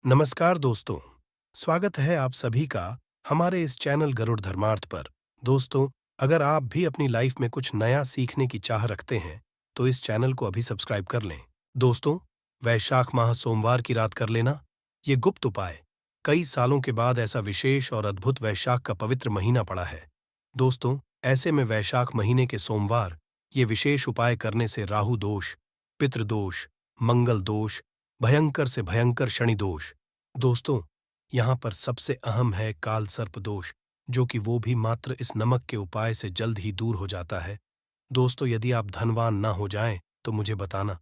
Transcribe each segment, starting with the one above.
नमस्कार दोस्तों, स्वागत है आप सभी का हमारे इस चैनल गरुड़ धर्मार्थ पर। दोस्तों, अगर आप भी अपनी लाइफ में कुछ नया सीखने की चाह रखते हैं, तो इस चैनल को अभी सब्सक्राइब कर लें। दोस्तों, वैशाख माह सोमवार की रात कर लेना, ये गुप्त उपाय। कई सालों के बाद ऐसा विशेष और अद्भुत वैशाख का पवित्र महीना पड़ा है। दोस्तों, ऐसे में वैशाख महीने के सोमवार ये विशेष उपाय करने से राहु दोष, पितृदोष, मंगल दोष, भयंकर से भयंकर शनि दोष। दोस्तों, यहाँ पर सबसे अहम है काल सर्प दोष, जो कि वो भी मात्र इस नमक के उपाय से जल्द ही दूर हो जाता है। दोस्तों, यदि आप धनवान ना हो जाएं, तो मुझे बताना।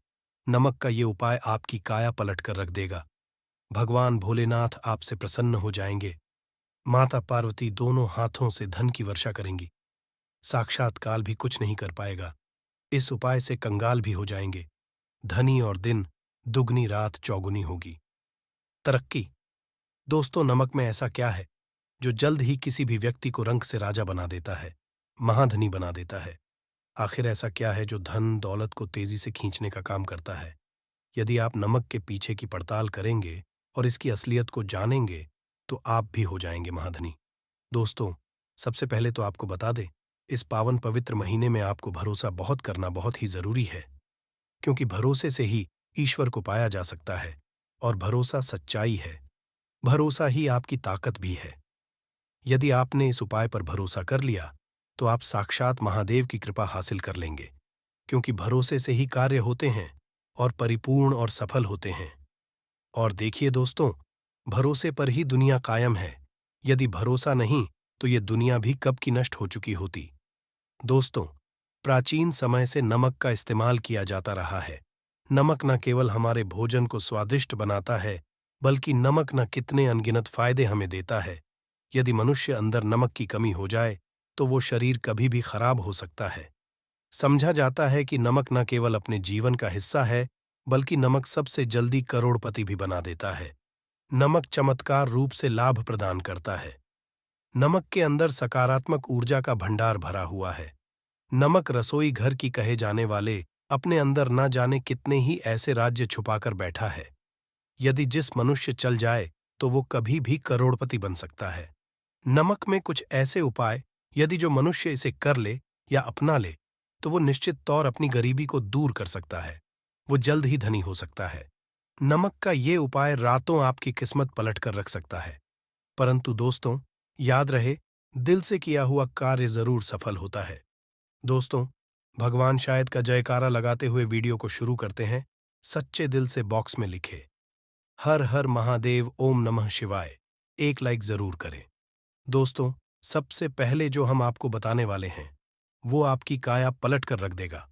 नमक का ये उपाय आपकी काया पलट कर रख देगा। भगवान भोलेनाथ आपसे प्रसन्न हो जाएंगे। माता पार्वती दोनों हाथों से धन की वर्षा करेंगी। साक्षात काल भी कुछ नहीं कर पाएगा। इस उपाय से कंगाल भी हो जाएंगे। धनी और दिन दुगनी रात चौगुनी होगी। तरक्की। दोस्तों, नमक में ऐसा क्या है जो जल्द ही किसी भी व्यक्ति को रंक से राजा बना देता है, महाधनी बना देता है? आखिर ऐसा क्या है जो धन दौलत को तेजी से खींचने का काम करता है? यदि आप नमक के पीछे की पड़ताल करेंगे और इसकी असलियत को जानेंगे, तो आप भी हो जाएंगे महाधनी। दोस्तों, सबसे पहले तो आपको बता दें, इस पावन पवित्र महीने में आपको भरोसा बहुत करना बहुत ही जरूरी है, क्योंकि भरोसे से ही ईश्वर को पाया जा सकता है, और भरोसा सच्चाई है। भरोसा ही आपकी ताकत भी है। यदि आपने इस उपाय पर भरोसा कर लिया, तो आप साक्षात महादेव की कृपा हासिल कर लेंगे, क्योंकि भरोसे से ही कार्य होते हैं और परिपूर्ण और सफल होते हैं। और देखिए दोस्तों, भरोसे पर ही दुनिया कायम है। यदि भरोसा नहीं, तो ये दुनिया भी कब की नष्ट हो चुकी होती। दोस्तों, प्राचीन समय से नमक का इस्तेमाल किया जाता रहा है। नमक न केवल हमारे भोजन को स्वादिष्ट बनाता है, बल्कि नमक न कितने अनगिनत फायदे हमें देता है। यदि मनुष्य अंदर नमक की कमी हो जाए, तो वो शरीर कभी भी खराब हो सकता है। समझा जाता है कि नमक न केवल अपने जीवन का हिस्सा है, बल्कि नमक सबसे जल्दी करोड़पति भी बना देता है। नमक चमत्कार रूप से लाभ प्रदान करता है। नमक के अंदर सकारात्मक ऊर्जा का भंडार भरा हुआ है। नमक रसोई घर की कहे जाने वाले अपने अंदर न जाने कितने ही ऐसे राज्य छुपाकर बैठा है। यदि जिस मनुष्य चल जाए, तो वो कभी भी करोड़पति बन सकता है। नमक में कुछ ऐसे उपाय, यदि जो मनुष्य इसे कर ले या अपना ले, तो वो निश्चित तौर अपनी गरीबी को दूर कर सकता है। वो जल्द ही धनी हो सकता है। नमक का ये उपाय रातों आपकी किस्मत पलट कर रख सकता है। परंतु दोस्तों, याद रहे, दिल से किया हुआ कार्य जरूर सफल होता है। दोस्तों, भगवान शायद का जयकारा लगाते हुए वीडियो को शुरू करते हैं। सच्चे दिल से बॉक्स में लिखे, हर हर महादेव, ओम नमः शिवाय। एक लाइक जरूर करें। दोस्तों, सबसे पहले जो हम आपको बताने वाले हैं, वो आपकी काया पलट कर रख देगा।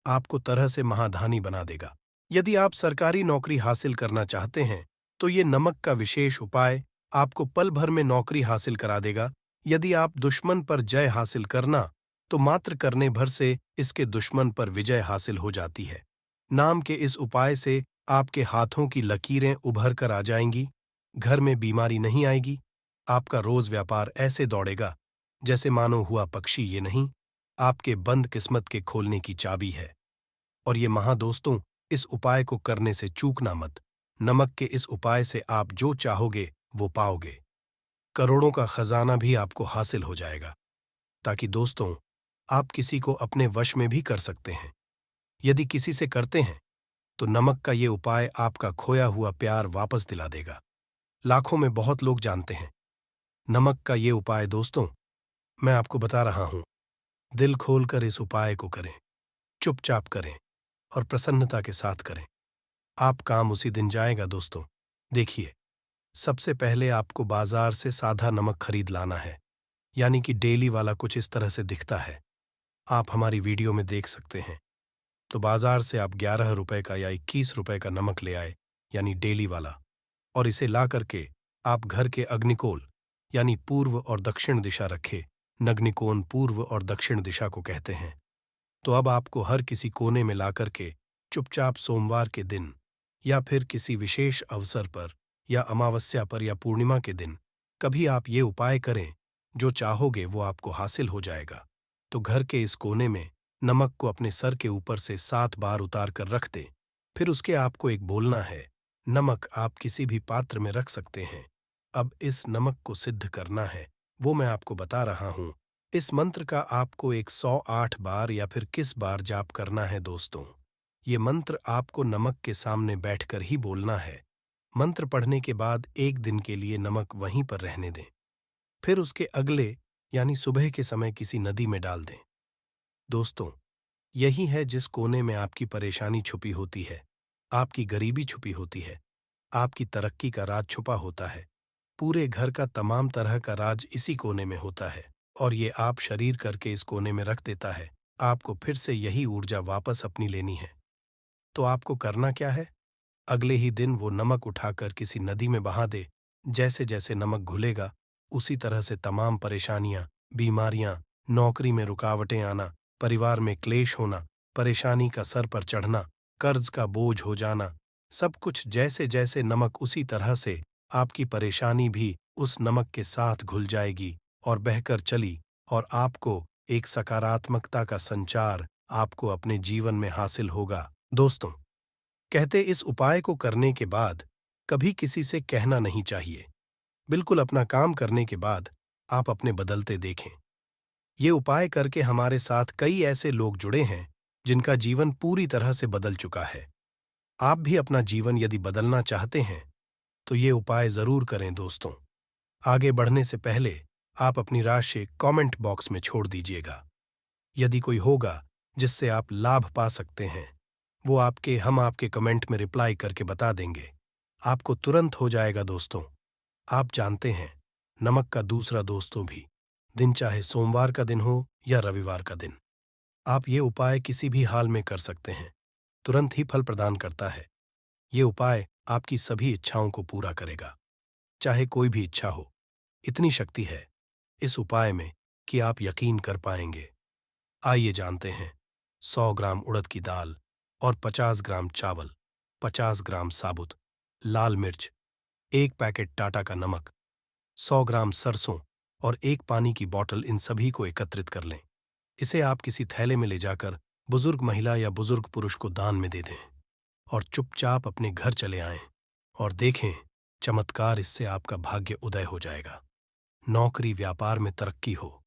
आपको तरह से महाधानी बना देगा। यदि आप सरकारी नौकरी हासिल करना चाहते हैं, तो ये नमक का विशेष उपाय आपको पल भर में नौकरी हासिल करा देगा। यदि आप दुश्मन पर जय हासिल करना, तो मात्र करने भर से इसके दुश्मन पर विजय हासिल हो जाती है। नाम के इस उपाय से आपके हाथों की लकीरें उभर कर आ जाएंगी। घर में बीमारी नहीं आएगी। आपका रोज व्यापार ऐसे दौड़ेगा जैसे मानो हुआ पक्षी ये नहीं, आपके बंद किस्मत के खोलने की चाबी है। और ये महादोस्तों, इस उपाय को करने से चूकना मत। नमक के इस उपाय से आप जो चाहोगे वो पाओगे। करोड़ों का खजाना भी आपको हासिल हो जाएगा। ताकि दोस्तों, आप किसी को अपने वश में भी कर सकते हैं। यदि किसी से करते हैं, तो नमक का ये उपाय आपका खोया हुआ प्यार वापस दिला देगा। लाखों में बहुत लोग जानते हैं नमक का ये उपाय। दोस्तों, मैं आपको बता रहा हूं, दिल खोलकर इस उपाय को करें, चुपचाप करें और प्रसन्नता के साथ करें। आप काम उसी दिन जाएगा। दोस्तों, देखिए, सबसे पहले आपको बाजार से सादा नमक खरीद लाना है, यानी कि डेली वाला कुछ इस तरह से दिखता है। आप हमारी वीडियो में देख सकते हैं। तो बाजार से आप 11 रुपए का या 21 रुपए का नमक ले आए, यानी डेली वाला, और इसे ला करके आप घर के अग्निकोल यानी पूर्व और दक्षिण दिशा रखे। नग्निकोण पूर्व और दक्षिण दिशा को कहते हैं। तो अब आपको हर किसी कोने में ला करके चुपचाप सोमवार के दिन या फिर किसी विशेष अवसर पर या अमावस्या पर या पूर्णिमा के दिन कभी आप ये उपाय करें। जो चाहोगे वो आपको हासिल हो जाएगा। तो घर के इस कोने में नमक को अपने सर के ऊपर से 7 बार उतार कर रख दें। फिर उसके आपको एक बोलना है, नमक आप किसी भी पात्र में रख सकते हैं। अब इस नमक को सिद्ध करना है, वो मैं आपको बता रहा हूँ। इस मंत्र का आपको 108 बार या फिर किस बार जाप करना है दोस्तों। ये मंत्र आपको नमक के सामने बैठकर ही बोलना है। मंत्र पढ़ने के बाद 1 दिन के लिए नमक वहीं पर रहने दें। फिर उसके अगले यानी सुबह के समय किसी नदी में डाल दें। दोस्तों, यही है जिस कोने में आपकी परेशानी छुपी होती है, आपकी गरीबी छुपी होती है, आपकी तरक्की का राज छुपा होता है। पूरे घर का तमाम तरह का राज इसी कोने में होता है और ये आप शरीर करके इस कोने में रख देता है। आपको फिर से यही ऊर्जा वापस अपनी लेनी है। तो आपको करना क्या है? अगले ही दिन वो नमक उठाकर किसी नदी में बहा दे। जैसे जैसे नमक घुलेगा, उसी तरह से तमाम परेशानियां, बीमारियां, नौकरी में रुकावटें आना, परिवार में क्लेश होना, परेशानी का सर पर चढ़ना, कर्ज का बोझ हो जाना, सब कुछ जैसे जैसे नमक उसी तरह से आपकी परेशानी भी उस नमक के साथ घुल जाएगी और बहकर चली और आपको एक सकारात्मकता का संचार आपको अपने जीवन में हासिल होगा। दोस्तों, कहते इस उपाय को करने के बाद कभी किसी से कहना नहीं चाहिए। बिल्कुल अपना काम करने के बाद आप अपने बदलते देखें। ये उपाय करके हमारे साथ कई ऐसे लोग जुड़े हैं जिनका जीवन पूरी तरह से बदल चुका है। आप भी अपना जीवन यदि बदलना चाहते हैं तो ये उपाय जरूर करें दोस्तों। आगे बढ़ने से पहले आप अपनी राशि कमेंट बॉक्स में छोड़ दीजिएगा। यदि कोई होगा जिससे आप लाभ पा सकते हैं, वो हम आपके कमेंट में रिप्लाई करके बता देंगे। आपको तुरंत हो जाएगा दोस्तों। आप जानते हैं, नमक का दूसरा दोस्तों भी, दिन चाहे सोमवार का दिन हो या रविवार का दिन, आप ये उपाय किसी भी हाल में कर सकते हैं। तुरंत ही फल प्रदान करता है। ये उपाय आपकी सभी इच्छाओं को पूरा करेगा, चाहे कोई भी इच्छा हो। इतनी शक्ति है इस उपाय में कि आप यकीन कर पाएंगे। आइए जानते हैं। 100 ग्राम उड़द की दाल और 50 ग्राम चावल, 50 ग्राम साबुत लाल मिर्च, 1 पैकेट टाटा का नमक, 100 ग्राम सरसों और 1 पानी की बोतल, इन सभी को एकत्रित कर लें। इसे आप किसी थैले में ले जाकर बुजुर्ग महिला या बुजुर्ग पुरुष को दान में दे दें और चुपचाप अपने घर चले आएं और देखें, चमत्कार, इससे आपका भाग्य उदय हो जाएगा। नौकरी व्यापार में तरक्की हो,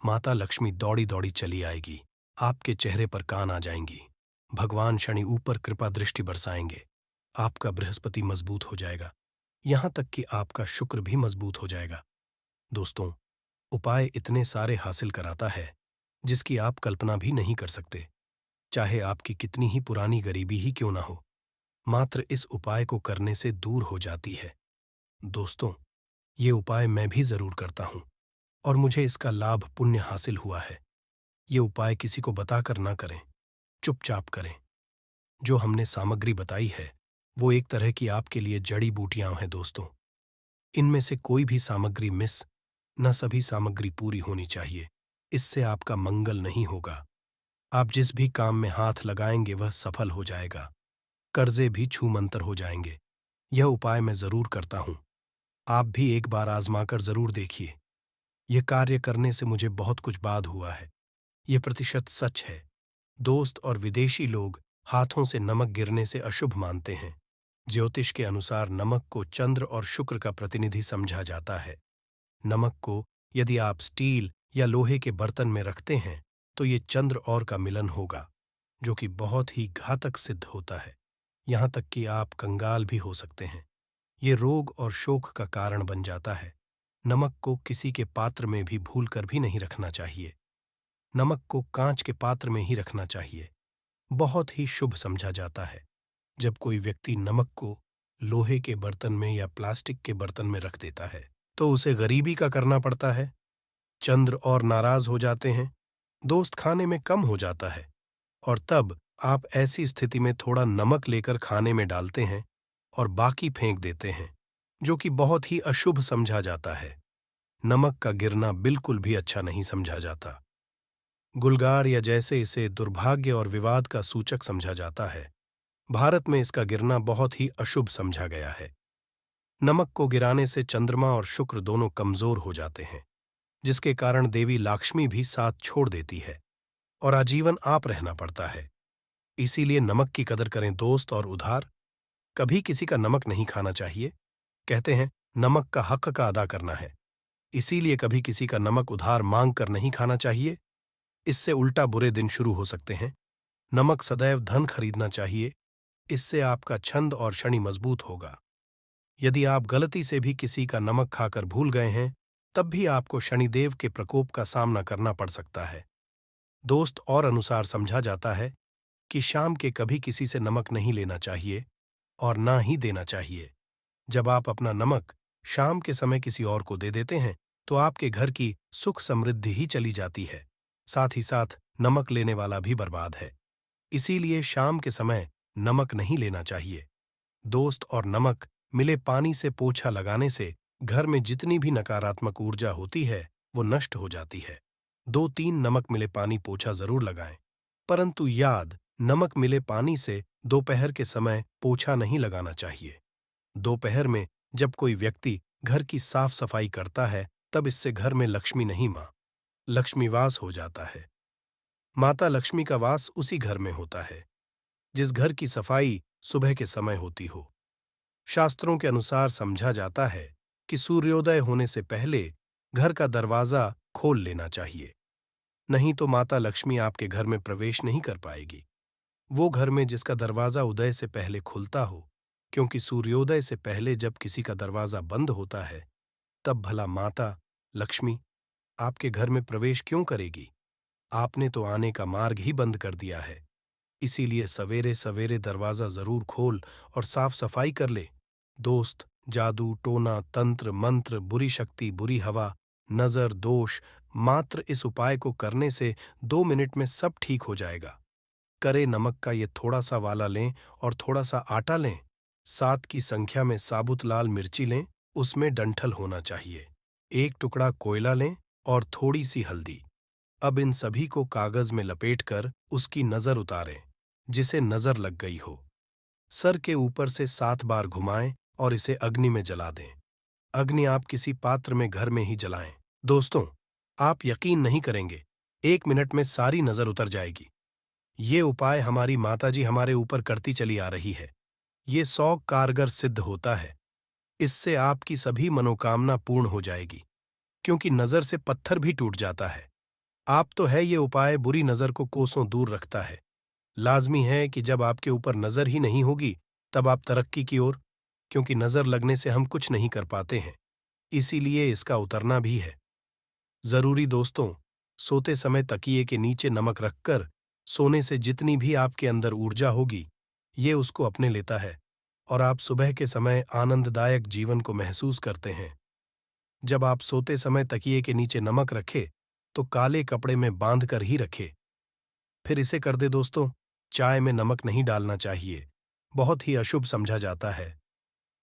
माता लक्ष्मी दौड़ी दौड़ी चली आएगी, आपके चेहरे पर कान आ जाएंगी, भगवान शनि ऊपर कृपा दृष्टि बरसाएंगे, आपका बृहस्पति मजबूत हो जाएगा, यहां तक कि आपका शुक्र भी मजबूत हो जाएगा। दोस्तों, उपाय इतने सारे हासिल कराता है जिसकी आप कल्पना भी नहीं कर सकते। चाहे आपकी कितनी ही पुरानी गरीबी ही क्यों ना हो, मात्र इस उपाय को करने से दूर हो जाती है। दोस्तों, ये उपाय मैं भी जरूर करता हूं और मुझे इसका लाभ पुण्य हासिल हुआ है। ये उपाय किसी को बताकर ना करें, चुपचाप करें। जो हमने सामग्री बताई है वो एक तरह की आपके लिए जड़ी बूटियां हैं दोस्तों। इनमें से कोई भी सामग्री मिस न, सभी सामग्री पूरी होनी चाहिए। इससे आपका मंगल नहीं होगा। आप जिस भी काम में हाथ लगाएंगे वह सफल हो जाएगा। कर्जे भी छूमंतर हो जाएंगे। यह उपाय मैं जरूर करता हूं। आप भी एक बार आजमाकर जरूर देखिए। यह कार्य करने से मुझे बहुत कुछ बाद हुआ है। यह प्रतिशत सच है। दोस्त और विदेशी लोग हाथों से नमक गिरने से अशुभ मानते हैं। ज्योतिष के अनुसार नमक को चंद्र और शुक्र का प्रतिनिधि समझा जाता है। नमक को यदि आप स्टील या लोहे के बर्तन में रखते हैं तो ये चंद्र और का मिलन होगा, जो कि बहुत ही घातक सिद्ध होता है। यहां तक कि आप कंगाल भी हो सकते हैं। ये रोग और शोक का कारण बन जाता है। नमक को किसी के पात्र में भी भूलकर भी नहीं रखना चाहिए। नमक को कांच के पात्र में ही रखना चाहिए। बहुत ही शुभ समझा जाता है। जब कोई व्यक्ति नमक को लोहे के बर्तन में या प्लास्टिक के बर्तन में रख देता है तो उसे गरीबी का करना पड़ता है। चंद्र और नाराज हो जाते हैं। दोस्त खाने में कम हो जाता है और तब आप ऐसी स्थिति में थोड़ा नमक लेकर खाने में डालते हैं और बाकी फेंक देते हैं, जो कि बहुत ही अशुभ समझा जाता है। नमक का गिरना बिल्कुल भी अच्छा नहीं समझा जाता। गुलगार या जैसे इसे दुर्भाग्य और विवाद का सूचक समझा जाता है, भारत में इसका गिरना बहुत ही अशुभ समझा गया है। नमक को गिराने से चंद्रमा और शुक्र दोनों कमजोर हो जाते हैं, जिसके कारण देवी लक्ष्मी भी साथ छोड़ देती है और आजीवन आप रहना पड़ता है। इसीलिए नमक की कदर करें दोस्त और उधार। कभी किसी का नमक नहीं खाना चाहिए। कहते हैं नमक का हक का अदा करना है। इसीलिए कभी किसी का नमक उधार मांग कर नहीं खाना चाहिए। इससे उल्टा बुरे दिन शुरू हो सकते हैं। नमक सदैव धन खरीदना चाहिए। इससे आपका छंद और शनि मजबूत होगा। यदि आप गलती से भी किसी का नमक खाकर भूल गए हैं, तब भी आपको शनिदेव के प्रकोप का सामना करना पड़ सकता है। दोस्त और अनुसार समझा जाता है कि शाम के कभी किसी से नमक नहीं लेना चाहिए और ना ही देना चाहिए। जब आप अपना नमक शाम के समय किसी और को दे देते हैं, तो आपके घर की सुख समृद्धि ही चली जाती है। साथ ही साथ नमक लेने वाला भी बर्बाद है। इसीलिए शाम के समय नमक नहीं लेना चाहिए। दोस्त और नमक मिले पानी से पोछा लगाने से घर में जितनी भी नकारात्मक ऊर्जा होती है, वो नष्ट हो जाती है। 2-3 नमक मिले पानी पोछा जरूर लगाएं, परंतु याद, नमक मिले पानी से दोपहर के समय पोछा नहीं लगाना चाहिए। दोपहर में जब कोई व्यक्ति घर की साफ सफाई करता है, तब इससे घर में लक्ष्मी नहीं मां लक्ष्मी वास हो जाता है। माता लक्ष्मी का वास उसी घर में होता है जिस घर की सफाई सुबह के समय होती हो। शास्त्रों के अनुसार समझा जाता है कि सूर्योदय होने से पहले घर का दरवाजा खोल लेना चाहिए, नहीं तो माता लक्ष्मी आपके घर में प्रवेश नहीं कर पाएगी। वो घर में जिसका दरवाजा उदय से पहले खुलता हो, क्योंकि सूर्योदय से पहले जब किसी का दरवाजा बंद होता है, तब भला माता लक्ष्मी आपके घर में प्रवेश क्यों करेगी? आपने तो आने का मार्ग ही बंद कर दिया है। इसीलिए सवेरे सवेरे दरवाजा जरूर खोल और साफ सफाई कर ले। दोस्त, जादू टोना तंत्र मंत्र, बुरी शक्ति, बुरी हवा, नजर, दोष, मात्र इस उपाय को करने से 2 मिनट में सब ठीक हो जाएगा। करे नमक का ये थोड़ा सा वाला लें और थोड़ा सा आटा लें। 7 की संख्या में साबुत लाल मिर्ची लें, उसमें डंठल होना चाहिए। 1 टुकड़ा कोयला लें और थोड़ी सी हल्दी। अब इन सभी को कागज में लपेटकर उसकी नजर उतारें, जिसे नजर लग गई हो। सर के ऊपर से 7 बार घुमाएं और इसे अग्नि में जला दें। अग्नि आप किसी पात्र में घर में ही जलाएं। दोस्तों, आप यकीन नहीं करेंगे, 1 मिनट में सारी नजर उतर जाएगी। ये उपाय हमारी माताजी हमारे ऊपर करती चली आ रही है। ये 100 कारगर सिद्ध होता है। इससे आपकी सभी मनोकामना पूर्ण हो जाएगी, क्योंकि नजर से पत्थर भी टूट जाता है। आप तो है, ये उपाय बुरी नजर को कोसों दूर रखता है। लाजमी है कि जब आपके ऊपर नजर ही नहीं होगी, तब आप तरक्की की ओर, क्योंकि नजर लगने से हम कुछ नहीं कर पाते हैं। इसीलिए इसका उतरना भी है जरूरी। दोस्तों, सोते समय तकिए के नीचे नमक रखकर सोने से जितनी भी आपके अंदर ऊर्जा होगी, ये उसको अपने लेता है और आप सुबह के समय आनंददायक जीवन को महसूस करते हैं। जब आप सोते समय तकिए के नीचे नमक रखे, तो काले कपड़े में बांध कर ही रखे। फिर इसे कर दे दोस्तों, चाय में नमक नहीं डालना चाहिए, बहुत ही अशुभ समझा जाता है।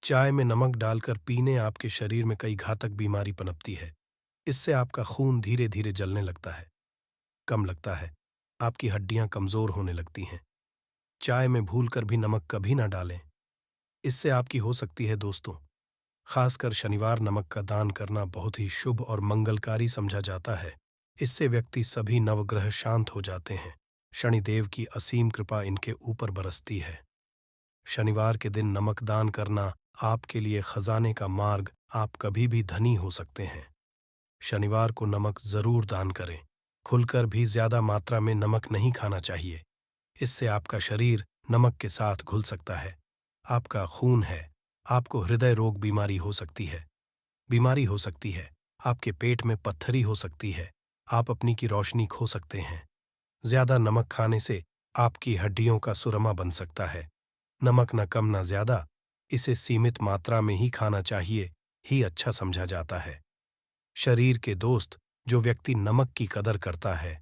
चाय में नमक डालकर पीने आपके शरीर में कई घातक बीमारी पनपती है। इससे आपका खून धीरे धीरे जलने लगता है, कम लगता है, आपकी हड्डियां कमजोर होने लगती हैं। चाय में भूलकर भी नमक कभी ना डालें, इससे आपकी हो सकती है दोस्तों। खासकर शनिवार नमक का दान करना बहुत ही शुभ और मंगलकारी समझा जाता है। इससे व्यक्ति सभी नवग्रह शांत हो जाते हैं। शनिदेव की असीम कृपा इनके ऊपर बरसती है। शनिवार के दिन नमक दान करना आपके लिए खजाने का मार्ग, आप कभी भी धनी हो सकते हैं। शनिवार को नमक जरूर दान करें। खुलकर भी ज्यादा मात्रा में नमक नहीं खाना चाहिए। इससे आपका शरीर नमक के साथ घुल सकता है। आपका खून है, आपको हृदय रोग बीमारी हो सकती है। आपके पेट में पत्थरी हो सकती है। आप अपनी की रोशनी खो सकते हैं। ज्यादा नमक खाने से आपकी हड्डियों का सुरमा बन सकता है। नमक न कम न ज्यादा, इसे सीमित मात्रा में ही खाना चाहिए ही अच्छा समझा जाता है। शरीर के दोस्त, जो व्यक्ति नमक की कदर करता है,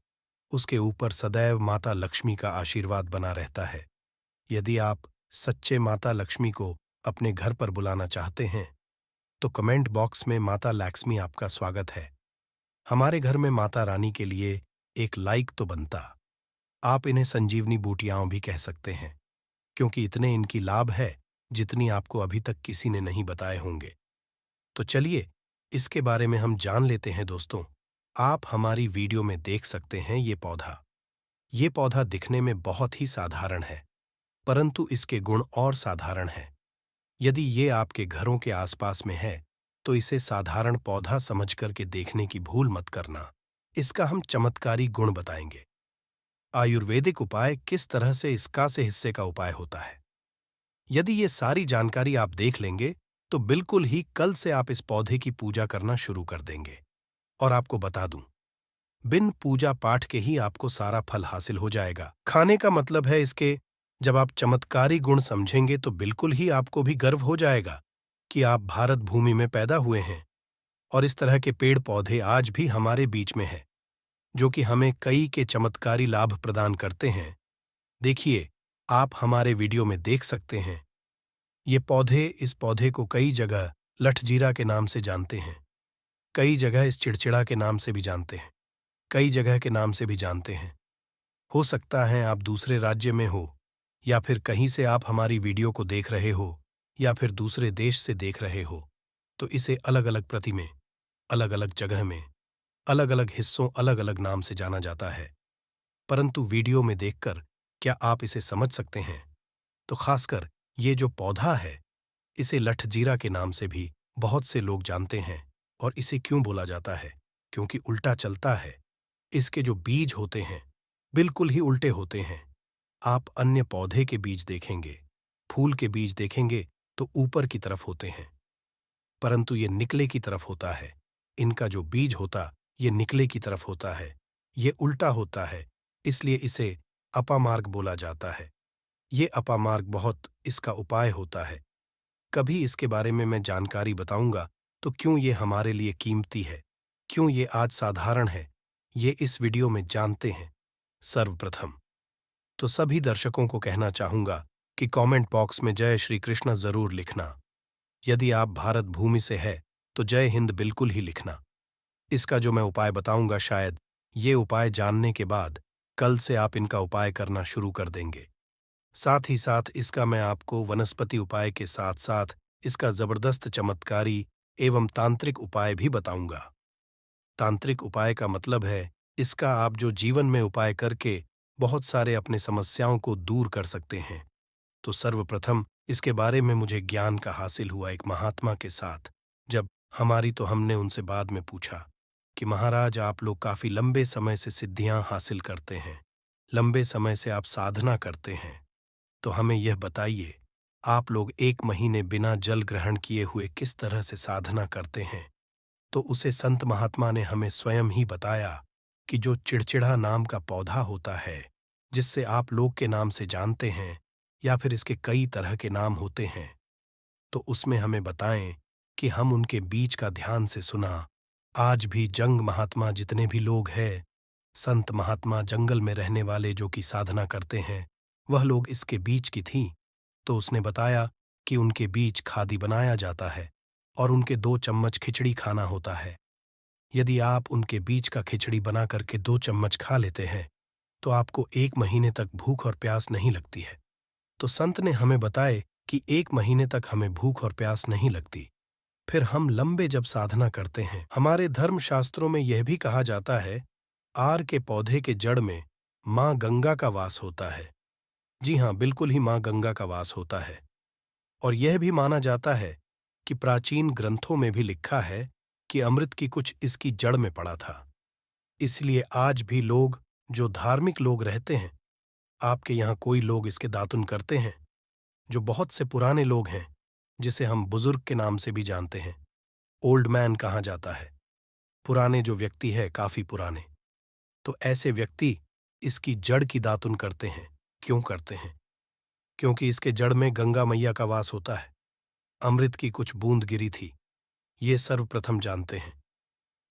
उसके ऊपर सदैव माता लक्ष्मी का आशीर्वाद बना रहता है। यदि आप सच्चे माता लक्ष्मी को अपने घर पर बुलाना चाहते हैं, तो कमेंट बॉक्स में माता लक्ष्मी आपका स्वागत है। हमारे घर में माता रानी के लिए एक लाइक तो बनता। आप इन्हें संजीवनी बूटियां भी कह सकते हैं, क्योंकि इतने इनकी लाभ है जितनी आपको अभी तक किसी ने नहीं बताए होंगे। तो चलिए, इसके बारे में हम जान लेते हैं दोस्तों। आप हमारी वीडियो में देख सकते हैं ये पौधा दिखने में बहुत ही साधारण है, परंतु इसके गुण और साधारण हैं। यदि ये आपके घरों के आसपास में है, तो इसे साधारण पौधा समझ करके देखने की भूल मत करना। इसका हम चमत्कारी गुण बताएंगे। आयुर्वेदिक उपाय किस तरह से इसका से हिस्से का उपाय होता है। यदि ये सारी जानकारी आप देख लेंगे, तो बिल्कुल ही कल से आप इस पौधे की पूजा करना शुरू कर देंगे। और आपको बता दूं, बिन पूजा पाठ के ही आपको सारा फल हासिल हो जाएगा। खाने का मतलब है इसके, जब आप चमत्कारी गुण समझेंगे तो बिल्कुल ही आपको भी गर्व हो जाएगा कि आप भारत भूमि में पैदा हुए हैं और इस तरह के पेड़ पौधे आज भी हमारे बीच में हैं, जो कि हमें कई के चमत्कारी लाभ प्रदान करते हैं। देखिए, आप हमारे वीडियो में देख सकते हैं, ये पौधे, इस पौधे को कई जगह लठजीरा के नाम से जानते हैं, कई जगह इस चिड़चिड़ा के नाम से भी जानते हैं, कई जगह के नाम से भी जानते हैं। हो सकता है आप दूसरे राज्य में हो, या फिर कहीं से आप हमारी वीडियो को देख रहे हो, या फिर दूसरे देश से देख रहे हो, तो इसे अलग अलग प्रति में, अलग अलग जगह में, अलग अलग हिस्सों, अलग अलग नाम से जाना जाता है। परंतु वीडियो में देखकर क्या आप इसे समझ सकते हैं? तो खासकर ये जो पौधा है, इसे लठजीरा के नाम से भी बहुत से लोग जानते हैं। और इसे क्यों बोला जाता है? क्योंकि उल्टा चलता है। इसके जो बीज होते हैं, बिल्कुल ही उल्टे होते हैं। आप अन्य पौधे के बीज देखेंगे, फूल के बीज देखेंगे तो ऊपर की तरफ होते हैं, परंतु ये निकले की तरफ होता है। इनका जो बीज होता, ये निकले की तरफ होता है, ये उल्टा होता है, इसलिए इसे अपामार्ग बोला जाता है। ये अपामार्ग बहुत इसका उपाय होता है। कभी इसके बारे में मैं जानकारी बताऊंगा, तो क्यों ये हमारे लिए कीमती है, क्यों ये आज साधारण है, ये इस वीडियो में जानते हैं। सर्वप्रथम तो सभी दर्शकों को कहना चाहूंगा कि कमेंट बॉक्स में जय श्री कृष्ण जरूर लिखना। यदि आप भारत भूमि से है तो जय हिंद बिल्कुल ही लिखना। इसका जो मैं उपाय बताऊंगा, शायद ये उपाय जानने के बाद कल से आप इनका उपाय करना शुरू कर देंगे। साथ ही साथ इसका मैं आपको वनस्पति उपाय के साथ साथ इसका जबरदस्त चमत्कारी एवं तांत्रिक उपाय भी बताऊंगा। तांत्रिक उपाय का मतलब है, इसका आप जो जीवन में उपाय करके बहुत सारे अपने समस्याओं को दूर कर सकते हैं। तो सर्वप्रथम इसके बारे में मुझे ज्ञान का हासिल हुआ एक महात्मा के साथ। जब हमने उनसे बाद में पूछा कि महाराज, आप लोग काफी लंबे समय से सिद्धियां हासिल करते हैं, लंबे समय से आप साधना करते हैं, तो हमें यह बताइए, आप लोग 1 महीने बिना जल ग्रहण किए हुए किस तरह से साधना करते हैं? तो उसे संत महात्मा ने हमें स्वयं ही बताया कि जो चिड़चिड़ा नाम का पौधा होता है, जिससे आप लोग के नाम से जानते हैं, या फिर इसके कई तरह के नाम होते हैं, तो उसमें हमें बताएं कि हम उनके बीज का ध्यान से सुना। आज भी जंग महात्मा जितने भी लोग हैं, संत महात्मा जंगल में रहने वाले जो कि साधना करते हैं, वह लोग इसके बीज की थीं। तो उसने बताया कि उनके बीज खादी बनाया जाता है और उनके 2 चम्मच खिचड़ी खाना होता है। यदि आप उनके बीज का खिचड़ी बना करके 2 चम्मच खा लेते हैं, तो आपको 1 महीने तक भूख और प्यास नहीं लगती है। तो संत ने हमें बताए कि 1 महीने तक हमें भूख और प्यास नहीं लगती। फिर हम लंबे जब साधना करते हैं, हमारे धर्म शास्त्रों में यह भी कहा जाता है, आर के पौधे के जड़ में माँ गंगा का वास होता है। जी हाँ, बिल्कुल ही माँ गंगा का वास होता है। और यह भी माना जाता है कि प्राचीन ग्रंथों में भी लिखा है कि अमृत की कुछ इसकी जड़ में पड़ा था। इसलिए आज भी लोग, जो धार्मिक लोग रहते हैं, आपके यहाँ कोई लोग इसके दातुन करते हैं, जो बहुत से पुराने लोग हैं, जिसे हम बुजुर्ग के नाम से भी जानते हैं, ओल्ड मैन कहा जाता है। पुराने जो व्यक्ति है, काफी पुराने, तो ऐसे व्यक्ति इसकी जड़ की दातुन करते हैं। क्यों करते हैं? क्योंकि इसके जड़ में गंगा मैया का वास होता है। अमृत की कुछ बूंद गिरी थी, ये सर्वप्रथम जानते हैं।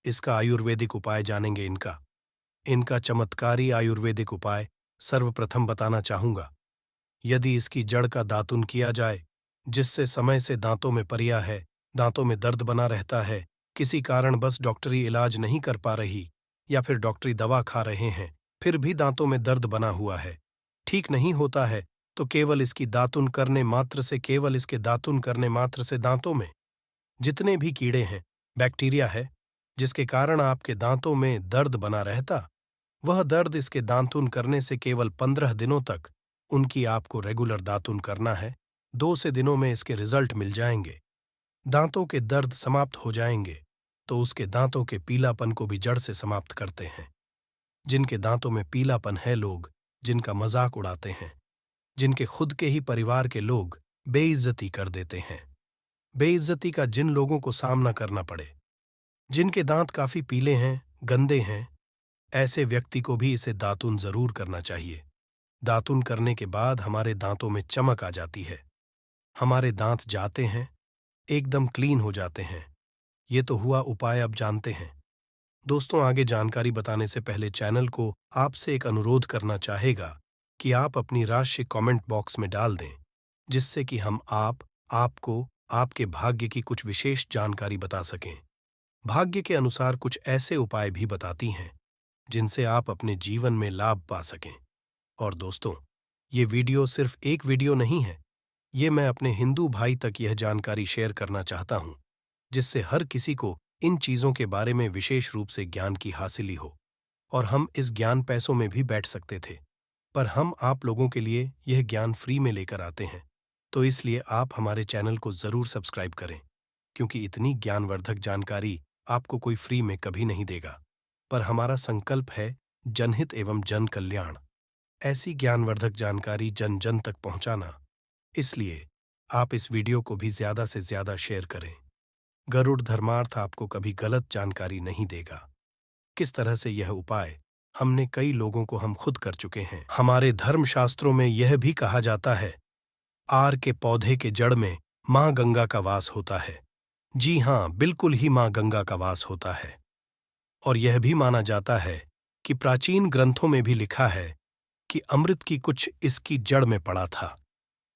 इसका आयुर्वेदिक उपाय जानेंगे। इनका चमत्कारी आयुर्वेदिक उपाय सर्वप्रथम बताना चाहूंगा। यदि इसकी जड़ का दातुन किया जाए, जिससे समय से दांतों में परिया है, दांतों में दर्द बना रहता है, किसी कारण बस डॉक्टरी इलाज नहीं कर पा रही, या फिर डॉक्टरी दवा खा रहे हैं, फिर भी दांतों में दर्द बना हुआ है, ठीक नहीं होता है, तो केवल इसकी दातुन करने मात्र से, केवल इसके दातुन करने मात्र से दांतों में जितने भी कीड़े हैं, बैक्टीरिया है, जिसके कारण आपके दांतों में दर्द बना रहता, वह दर्द इसके दातुन करने से केवल 15 दिनों तक उनकी आपको रेगुलर दातुन करना है। 2 से दिनों में इसके रिजल्ट मिल जाएंगे। दांतों के दर्द समाप्त हो जाएंगे तो उसके दांतों के पीलापन को भी जड़ से समाप्त करते हैं। जिनके दांतों में पीलापन है, लोग जिनका मजाक उड़ाते हैं, जिनके खुद के ही परिवार के लोग बेइज्जती कर देते हैं, बेइज्जती का जिन लोगों को सामना करना पड़े, जिनके दांत काफी पीले हैं, गंदे हैं, ऐसे व्यक्ति को भी इसे दातुन जरूर करना चाहिए। दातुन करने के बाद हमारे दांतों में चमक आ जाती है, हमारे दांत जाते हैं, एकदम क्लीन हो जाते हैं। ये तो हुआ उपाय, अब जानते हैं। दोस्तों, आगे जानकारी बताने से पहले चैनल को आपसे एक अनुरोध करना चाहेगा कि आप अपनी राशि कमेंट बॉक्स में डाल दें, जिससे कि हम आपको आपके भाग्य की कुछ विशेष जानकारी बता सकें। भाग्य के अनुसार कुछ ऐसे उपाय भी बताती हैं जिनसे आप अपने जीवन में लाभ पा सकें। और दोस्तों, ये वीडियो सिर्फ एक वीडियो नहीं है, ये मैं अपने हिंदू भाई तक यह जानकारी शेयर करना चाहता हूं, जिससे हर किसी को इन चीजों के बारे में विशेष रूप से ज्ञान की हासिली हो। और हम इस ज्ञान पैसों में भी बैठ सकते थे, पर हम आप लोगों के लिए यह ज्ञान फ्री में लेकर आते हैं। तो इसलिए आप हमारे चैनल को जरूर सब्सक्राइब करें, क्योंकि इतनी ज्ञानवर्धक जानकारी आपको कोई फ्री में कभी नहीं देगा। पर हमारा संकल्प है जनहित एवं जन कल्याण, ऐसी ज्ञानवर्धक जानकारी जन जन तक पहुंचाना। इसलिए आप इस वीडियो को भी ज्यादा से ज्यादा शेयर करें। गरुड़ धर्मार्थ आपको कभी गलत जानकारी नहीं देगा। किस तरह से यह उपाय हमने कई लोगों को हम खुद कर चुके हैं। हमारे धर्मशास्त्रों में यह भी कहा जाता है, आर के पौधे के जड़ में मां गंगा का वास होता है। जी हां, बिल्कुल ही मां गंगा का वास होता है। और यह भी माना जाता है कि प्राचीन ग्रंथों में भी लिखा है कि अमृत की कुछ इसकी जड़ में पड़ा था।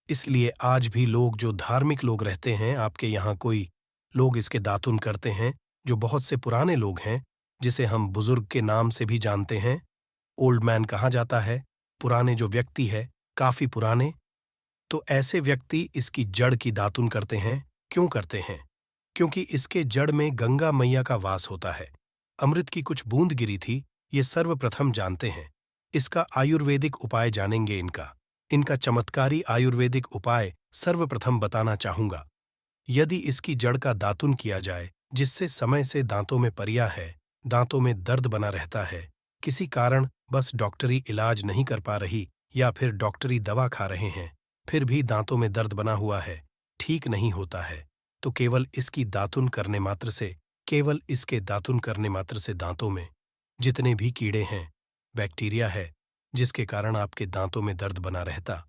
इसलिए आज भी लोग, जो धार्मिक लोग रहते हैं, आपके यहाँ कोई लोग इसके दातुन करते हैं, जो बहुत से पुराने लोग हैं, जिसे हम बुजुर्ग के नाम से भी जानते हैं, ओल्ड मैन कहा जाता है, पुराने जो व्यक्ति है, काफी पुराने। तो ऐसे व्यक्ति इसकी जड़ की दातुन करते हैं। क्यों करते हैं? क्योंकि इसके जड़ में गंगा मैया का वास होता है। अमृत की कुछ बूंद गिरी थी, ये सर्वप्रथम जानते हैं। इसका आयुर्वेदिक उपाय जानेंगे। इनका चमत्कारी आयुर्वेदिक उपाय सर्वप्रथम बताना चाहूंगा। यदि इसकी जड़ का दातुन किया जाए, जिससे समय से दांतों में परिया है, दांतों में दर्द बना रहता है, किसी कारण बस डॉक्टरी इलाज नहीं कर पा रही, या फिर डॉक्टरी दवा खा रहे हैं, फिर भी दांतों में दर्द बना हुआ है, ठीक नहीं होता है, तो केवल इसकी दातुन करने मात्र से, केवल इसके दातुन करने मात्र से दांतों में जितने भी कीड़े हैं, बैक्टीरिया है, जिसके कारण आपके दांतों में दर्द बना रहता,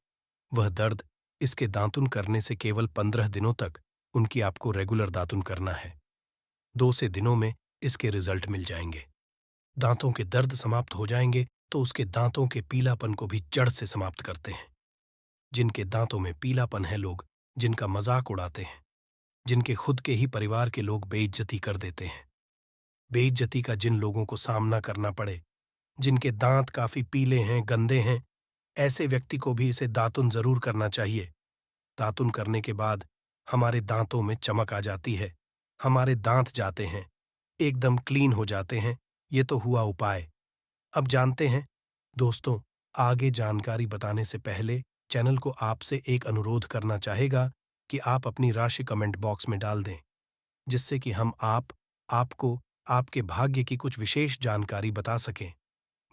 वह दर्द इसके दातुन करने से केवल 15 दिनों तक उनकी आपको रेगुलर दातुन करना है। 2 से दिनों में इसके रिजल्ट मिल जाएंगे। दांतों के दर्द समाप्त हो जाएंगे तो उसके दांतों के पीलापन को भी जड़ से समाप्त करते हैं। जिनके दांतों में पीलापन है, लोग जिनका मजाक उड़ाते हैं, जिनके खुद के ही परिवार के लोग बेइज्जती कर देते हैं, बेइज्जती का जिन लोगों को सामना करना पड़े, जिनके दांत काफी पीले हैं, गंदे हैं, ऐसे व्यक्ति को भी इसे दातुन जरूर करना चाहिए। दातुन करने के बाद हमारे दांतों में चमक आ जाती है, हमारे दांत जाते हैं, एकदम क्लीन हो जाते हैं। ये तो हुआ उपाय। अब जानते हैं। दोस्तों, आगे जानकारी बताने से पहले चैनल को आपसे एक अनुरोध करना चाहेगा कि आप अपनी राशि कमेंट बॉक्स में डाल दें, जिससे कि हम आपको आपके भाग्य की कुछ विशेष जानकारी बता सकें।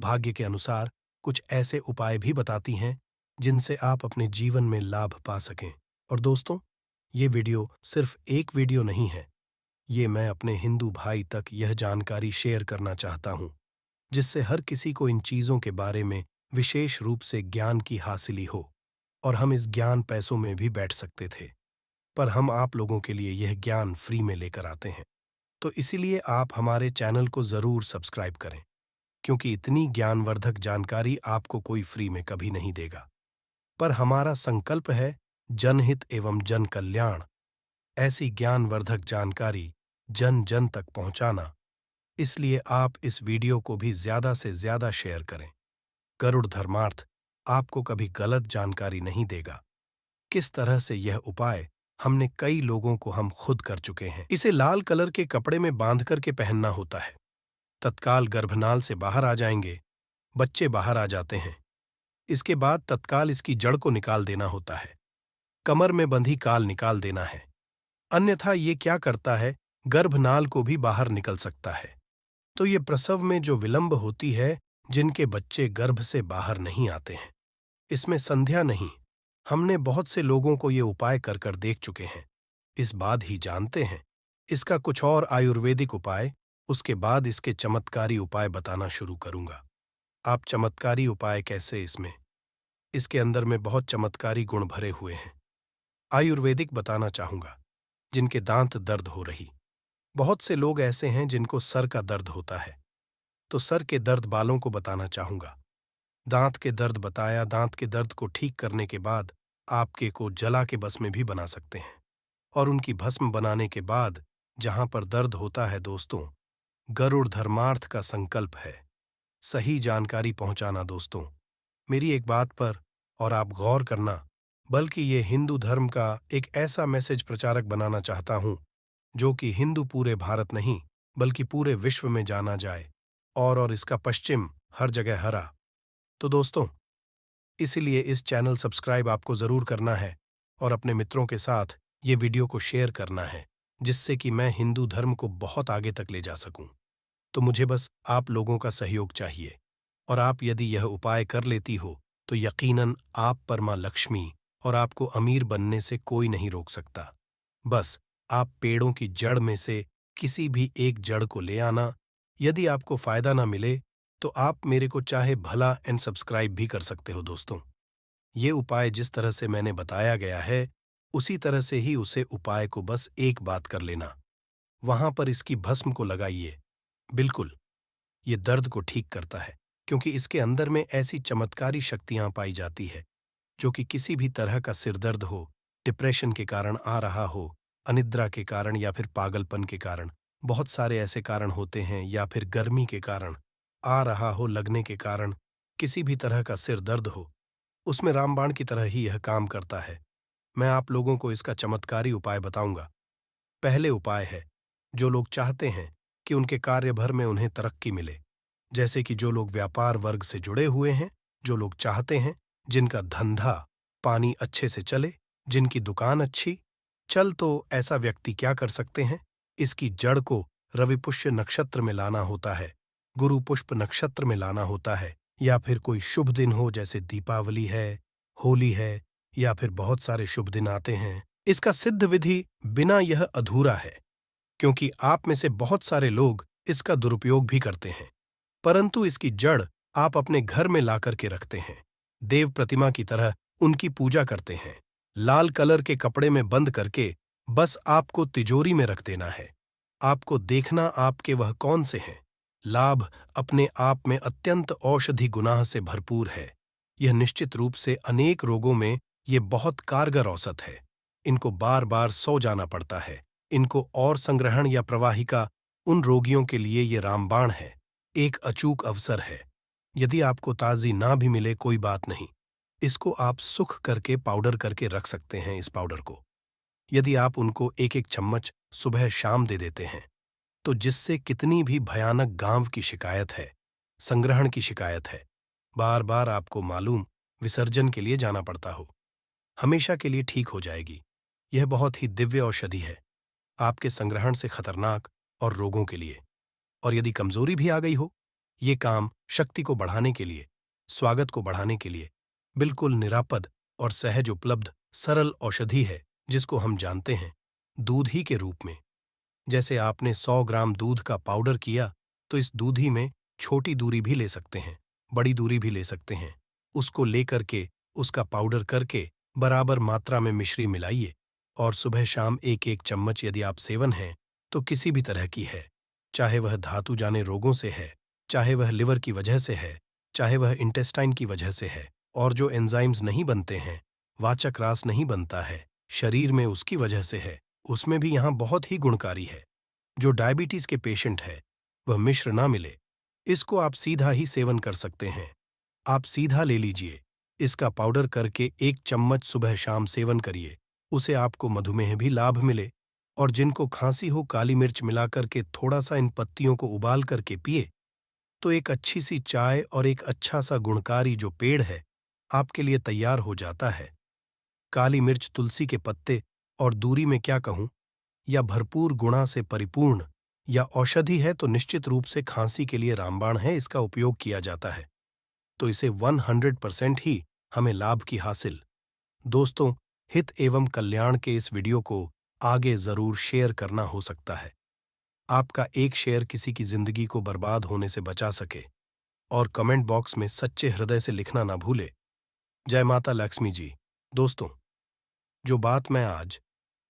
भाग्य के अनुसार कुछ ऐसे उपाय भी बताती हैं जिनसे आप अपने जीवन में लाभ पा सकें। और दोस्तों, ये वीडियो सिर्फ एक वीडियो नहीं है, ये मैं अपने हिंदू भाई तक यह जानकारी शेयर करना चाहता हूं, जिससे हर किसी को इन चीजों के बारे में विशेष रूप से ज्ञान की हासिली हो। और हम इस ज्ञान पैसों में भी बैठ सकते थे, पर हम आप लोगों के लिए यह ज्ञान फ्री में लेकर आते हैं। तो इसीलिए आप हमारे चैनल को जरूर सब्सक्राइब करें, क्योंकि इतनी ज्ञानवर्धक जानकारी आपको कोई फ्री में कभी नहीं देगा। पर हमारा संकल्प है जनहित एवं जन कल्याण, ऐसी ज्ञानवर्धक जानकारी जन जन तक पहुंचाना। इसलिए आप इस वीडियो को भी ज्यादा से ज्यादा शेयर करें। गरुड़ धर्मार्थ आपको कभी गलत जानकारी नहीं देगा। किस तरह से यह उपाय हमने कई लोगों को हम खुद कर चुके हैं। इसे लाल कलर के कपड़े में बांध करके पहनना होता है। तत्काल गर्भनाल से बाहर आ जाएंगे, बच्चे बाहर आ जाते हैं। इसके बाद तत्काल इसकी जड़ को निकाल देना होता है। कमर में बंधी काल निकाल देना है। अन्यथा ये क्या करता है, गर्भनाल को भी बाहर निकल सकता है। तो ये प्रसव में जो विलंब होती है, जिनके बच्चे गर्भ से बाहर नहीं आते हैं, इसमें संध्या नहीं। हमने बहुत से लोगों को ये उपाय कर कर देख चुके हैं, इस बात ही जानते हैं। इसका कुछ और आयुर्वेदिक उपाय, उसके बाद इसके चमत्कारी उपाय बताना शुरू करूंगा। आप चमत्कारी उपाय कैसे इसके अंदर में बहुत चमत्कारी गुण भरे हुए हैं। आयुर्वेदिक बताना चाहूंगा। जिनके दांत दर्द हो रही, बहुत से लोग ऐसे हैं जिनको सर का दर्द होता है, तो सर के दर्द बालों को बताना चाहूंगा। दांत के दर्द बताया, दांत के दर्द को ठीक करने के बाद आपके को जला के भस्म भी बना सकते हैं। और उनकी भस्म बनाने के बाद जहां पर दर्द होता है दोस्तों, गरुड़ धर्मार्थ का संकल्प है सही जानकारी पहुंचाना दोस्तों। मेरी एक बात पर और आप गौर करना, बल्कि ये हिंदू धर्म का एक ऐसा मैसेज प्रचारक बनाना चाहता हूं जो कि हिंदू पूरे भारत नहीं बल्कि पूरे विश्व में जाना जाए, और इसका पश्चिम हर जगह हरा। तो दोस्तों, इसीलिए इस चैनल सब्सक्राइब आपको जरूर करना है और अपने मित्रों के साथ ये वीडियो को शेयर करना है, जिससे कि मैं हिंदू धर्म को बहुत आगे तक ले जा सकूं। तो मुझे बस आप लोगों का सहयोग चाहिए, और आप यदि यह उपाय कर लेती हो तो यकीनन आप पर मां लक्ष्मी और आपको अमीर बनने से कोई नहीं रोक सकता। बस आप पेड़ों की जड़ में से किसी भी एक जड़ को ले आना। यदि आपको फायदा ना मिले तो आप मेरे को चाहे भला एंड सब्सक्राइब भी कर सकते हो दोस्तों। ये उपाय जिस तरह से मैंने बताया गया है, उसी तरह से ही उसे उपाय को बस एक बात कर लेना, वहां पर इसकी भस्म को लगाइए। बिल्कुल, ये दर्द को ठीक करता है, क्योंकि इसके अंदर में ऐसी चमत्कारी शक्तियां पाई जाती है जो कि किसी भी तरह का सिरदर्द हो, डिप्रेशन के कारण आ रहा हो, अनिद्रा के कारण या फिर पागलपन के कारण, बहुत सारे ऐसे कारण होते हैं, या फिर गर्मी के कारण आ रहा हो, लगने के कारण किसी भी तरह का सिर दर्द हो, उसमें रामबाण की तरह ही यह काम करता है। मैं आप लोगों को इसका चमत्कारी उपाय बताऊंगा। पहले उपाय है, जो लोग चाहते हैं कि उनके कार्य भर में उन्हें तरक्की मिले, जैसे कि जो लोग व्यापार वर्ग से जुड़े हुए हैं, जो लोग चाहते हैं जिनका धंधा पानी अच्छे से चले, जिनकी दुकान अच्छी चल, तो ऐसा व्यक्ति क्या कर सकते हैं, इसकी जड़ को रवि पुष्य नक्षत्र में लाना होता है, गुरु पुष्प नक्षत्र में लाना होता है, या फिर कोई शुभ दिन हो जैसे दीपावली है, होली है, या फिर बहुत सारे शुभ दिन आते हैं। इसका सिद्ध विधि बिना यह अधूरा है, क्योंकि आप में से बहुत सारे लोग इसका दुरुपयोग भी करते हैं, परंतु इसकी जड़ आप अपने घर में ला करके रखते हैं, देव प्रतिमा की तरह उनकी पूजा करते हैं, लाल कलर के कपड़े में बंद करके बस आपको तिजोरी में रख देना है। आपको देखना आपके वह कौन से हैं। लाभ अपने आप में अत्यंत औषधि गुनाह से भरपूर है। यह निश्चित रूप से अनेक रोगों में ये बहुत कारगर औसत है। इनको बार बार सो जाना पड़ता है। इनको और संग्रहण या प्रवाहिका उन रोगियों के लिए ये रामबाण है, एक अचूक अवसर है। यदि आपको ताज़ी ना भी मिले कोई बात नहीं, इसको आप सुख करके पाउडर करके रख सकते हैं। इस पाउडर को यदि आप उनको एक एक चम्मच सुबह शाम दे देते हैं, तो जिससे कितनी भी भयानक गांव की शिकायत है, संग्रहण की शिकायत है, बार बार आपको मालूम विसर्जन के लिए जाना पड़ता हो, हमेशा के लिए ठीक हो जाएगी। यह बहुत ही दिव्य औषधि है, आपके संग्रहण से खतरनाक और रोगों के लिए। और यदि कमजोरी भी आ गई हो, ये काम शक्ति को बढ़ाने के लिए, स्वागत को बढ़ाने के लिए बिल्कुल निरापद और सहज उपलब्ध सरल औषधि है, जिसको हम जानते हैं दूध ही के रूप में। जैसे आपने 100 ग्राम दूध का पाउडर किया, तो इस दूध ही में छोटी दूरी भी ले सकते हैं, बड़ी दूरी भी ले सकते हैं। उसको लेकर के उसका पाउडर करके बराबर मात्रा में मिश्री मिलाइए, और सुबह शाम एक एक चम्मच यदि आप सेवन है तो किसी भी तरह की है, चाहे वह धातु जाने रोगों से है, चाहे वह लिवर की वजह से है, चाहे वह इंटेस्टाइन की वजह से है, और जो एंजाइम्स नहीं बनते हैं, वाचक रास नहीं बनता है शरीर में, उसकी वजह से है, उसमें भी यहाँ बहुत ही गुणकारी है। जो डायबिटीज के पेशेंट है, वह मिश्र ना मिले, इसको आप सीधा ही सेवन कर सकते हैं। आप सीधा ले लीजिए, इसका पाउडर करके 1 चम्मच सुबह शाम सेवन करिए, उसे आपको मधुमेह भी लाभ मिले। और जिनको खांसी हो, काली मिर्च मिलाकर के थोड़ा सा इन पत्तियों को उबाल करके पिए, तो एक अच्छी सी चाय और एक अच्छा सा गुणकारी जो पेड़ है, आपके लिए तैयार हो जाता है। काली मिर्च, तुलसी के पत्ते और दूरी में क्या कहूं, या भरपूर गुणा से परिपूर्ण, या औषधि है तो निश्चित रूप से खांसी के लिए रामबाण है, इसका उपयोग किया जाता है। तो इसे 100% ही हमें लाभ की हासिल। दोस्तों, हित एवं कल्याण के इस वीडियो को आगे जरूर शेयर करना हो सकता है। आपका एक शेयर किसी की जिंदगी को बर्बाद होने से बचा सके। और कमेंट बॉक्स में सच्चे हृदय से लिखना ना भूले। जय माता लक्ष्मी जी। दोस्तों, जो बात मैं आज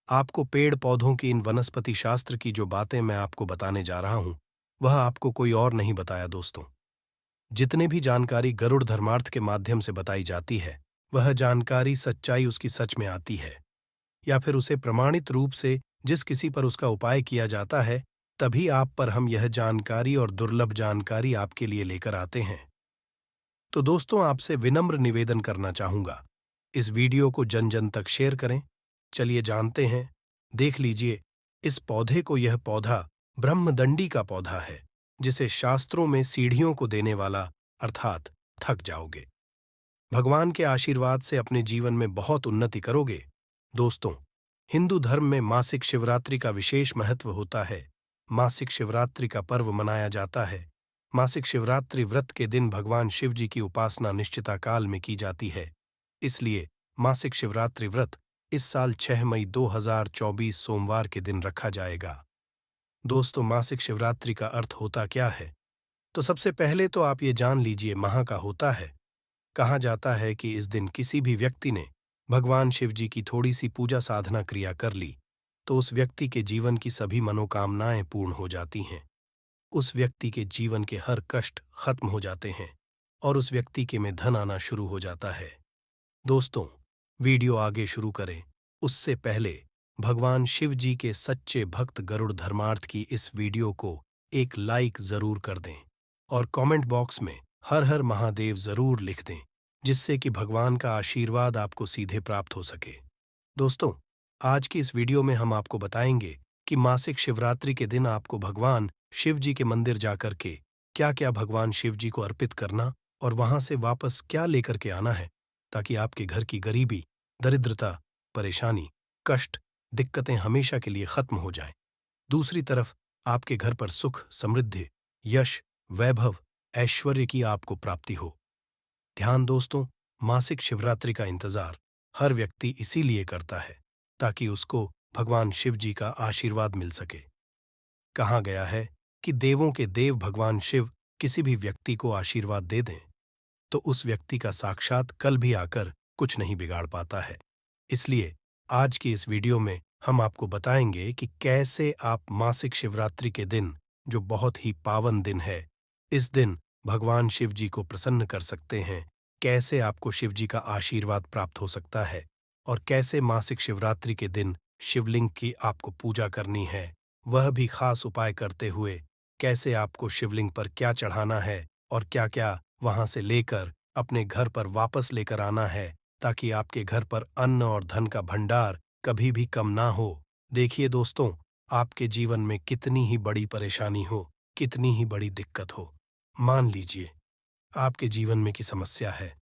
आपको पेड़ पौधों की, इन वनस्पति शास्त्र की जो बातें मैं आपको बताने जा रहा हूं, वह आपको कोई और नहीं बताया। दोस्तों, जितने भी जानकारी गरुड़ धर्मार्थ के माध्यम से बताई जाती है, वह जानकारी सच्चाई उसकी सच में आती है, या फिर उसे प्रमाणित रूप से जिस किसी पर उसका उपाय किया जाता है, तभी आप पर हम यह जानकारी और दुर्लभ जानकारी आपके लिए लेकर आते हैं। तो दोस्तों, आपसे विनम्र निवेदन करना चाहूंगा, इस वीडियो को जन जन तक शेयर करें। चलिए जानते हैं। देख लीजिए, इस पौधे को, यह पौधा ब्रह्मदंडी का पौधा है, जिसे शास्त्रों में सीढ़ियों को देने वाला, अर्थात थक जाओगे। भगवान के आशीर्वाद से अपने जीवन में बहुत उन्नति करोगे। दोस्तों, हिंदू धर्म में मासिक शिवरात्रि का विशेष महत्व होता है। मासिक शिवरात्रि का पर्व मनाया जाता है। मासिक शिवरात्रि व्रत के दिन भगवान शिव जी की उपासना निश्चिता काल में की जाती है। इसलिए मासिक शिवरात्रि व्रत इस साल 6 मई 2024 सोमवार के दिन रखा जाएगा। दोस्तों, मासिक शिवरात्रि का अर्थ होता क्या है? तो सबसे पहले तो आप ये जान लीजिए, महा का होता है। कहा जाता है कि इस दिन किसी भी व्यक्ति ने भगवान शिव जी की थोड़ी सी पूजा साधना क्रिया कर ली, तो उस व्यक्ति के जीवन की सभी मनोकामनाएं पूर्ण हो जाती हैं। उस व्यक्ति के जीवन के हर कष्ट खत्म हो जाते हैं और उस व्यक्ति के में धन आना शुरू हो जाता है। दोस्तों, वीडियो आगे शुरू करें उससे पहले भगवान शिव जी के सच्चे भक्त गरुड़ धर्मार्थ की इस वीडियो को एक लाइक जरूर कर दें और कमेंट बॉक्स में हर हर महादेव जरूर लिख दें, जिससे कि भगवान का आशीर्वाद आपको सीधे प्राप्त हो सके। दोस्तों, आज की इस वीडियो में हम आपको बताएंगे कि मासिक शिवरात्रि के दिन आपको भगवान शिव जी के मंदिर जाकर के क्या क्या भगवान शिव जी को अर्पित करना और वहां से वापस क्या लेकर के आना है, ताकि आपके घर की गरीबी, दरिद्रता, परेशानी, कष्ट, दिक्कतें हमेशा के लिए खत्म हो जाएं। दूसरी तरफ आपके घर पर सुख, समृद्धि, यश, वैभव, ऐश्वर्य की आपको प्राप्ति हो। ध्यान दोस्तों, मासिक शिवरात्रि का इंतजार हर व्यक्ति इसीलिए करता है ताकि उसको भगवान शिव जी का आशीर्वाद मिल सके। कहा गया है कि देवों के देव भगवान शिव किसी भी व्यक्ति को आशीर्वाद दे दें तो उस व्यक्ति का साक्षात कल भी आकर कुछ नहीं बिगाड़ पाता है। इसलिए आज की इस वीडियो में हम आपको बताएंगे कि कैसे आप मासिक शिवरात्रि के दिन, जो बहुत ही पावन दिन है, इस दिन भगवान शिव जी को प्रसन्न कर सकते हैं, कैसे आपको शिव जी का आशीर्वाद प्राप्त हो सकता है और कैसे मासिक शिवरात्रि के दिन शिवलिंग की आपको पूजा करनी है, वह भी खास उपाय करते हुए, कैसे आपको शिवलिंग पर क्या चढ़ाना है और क्या क्या वहां से लेकर अपने घर पर वापस लेकर आना है, ताकि आपके घर पर अन्न और धन का भंडार कभी भी कम ना हो। देखिए दोस्तों, आपके जीवन में कितनी ही बड़ी परेशानी हो, कितनी ही बड़ी दिक्कत हो, मान लीजिए आपके जीवन में की समस्या है,